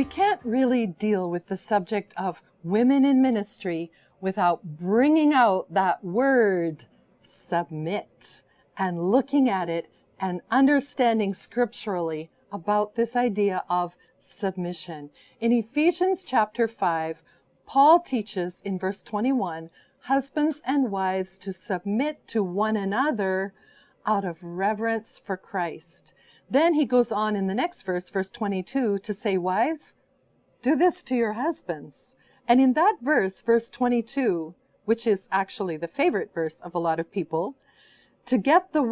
We can't really deal with the subject of women in ministry without bringing out that word, submit, and looking at it and understanding scripturally about this idea of submission. In Ephesians chapter 5, Paul teaches in verse 21, husbands and wives to submit to one another out of reverence for Christ. Then he goes on in the next verse, verse 22, to say, wives, do this to your husbands. And in that verse, verse 22, which is actually the favorite verse of a lot of people, to get the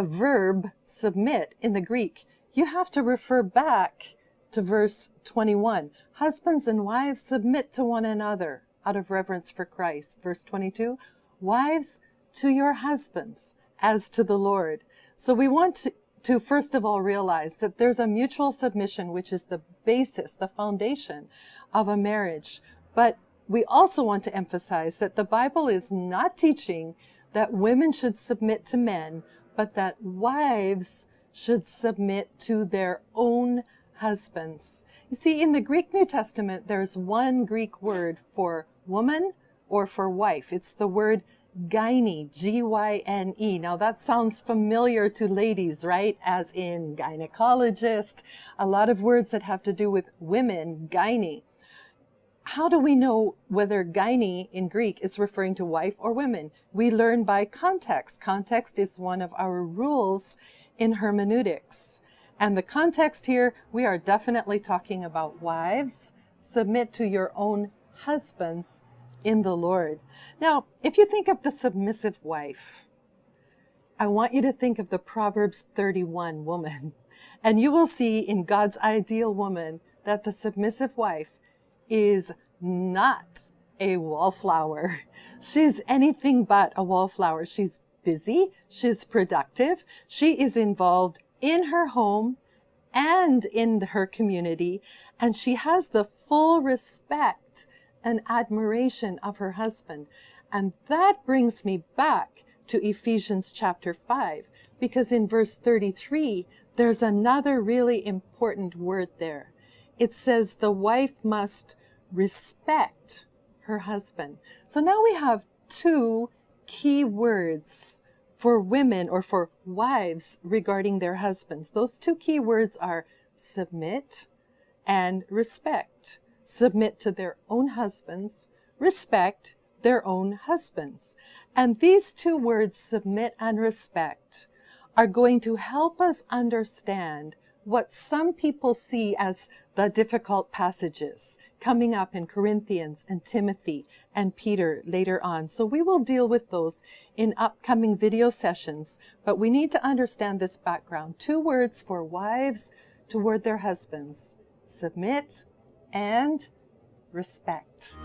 verb submit in the Greek, you have to refer back to verse 21. Husbands and wives submit to one another out of reverence for Christ. Verse 22, wives to your husbands as to the Lord. So we want to first of all realize that there's a mutual submission, which is the basis, the foundation of a marriage. But we also want to emphasize that the Bible is not teaching that women should submit to men, but that wives should submit to their own husbands. You see, in the Greek New Testament, there's one Greek word for woman or for wife. It's the word gyne, G-Y-N-E. Now that sounds familiar to ladies, right? As in gynecologist, a lot of words that have to do with women, gyne. How do we know whether gyne in Greek is referring to wife or women? We learn by context. Context is one of our rules in hermeneutics. And the context here, we are definitely talking about wives. Submit to your own husbands in the Lord. Now, if you think of the submissive wife, I want you to think of the Proverbs 31 woman. And you will see in God's ideal woman that the submissive wife is not a wallflower. She's anything but a wallflower. She's busy, she's productive, she is involved in her home and in her community, and she has the full respect and admiration of her husband. And that brings me back to Ephesians chapter 5, because in verse 33, there's another really important word there. It says the wife must respect her husband. So now we have two key words for women or for wives regarding their husbands. Those two key words are submit and respect. Submit to their own husbands, respect their own husbands. And these two words, submit and respect, are going to help us understand what some people see as the difficult passages coming up in Corinthians and Timothy and Peter later on. So we will deal with those in upcoming video sessions, but we need to understand this background. Two words for wives toward their husbands: submit and respect.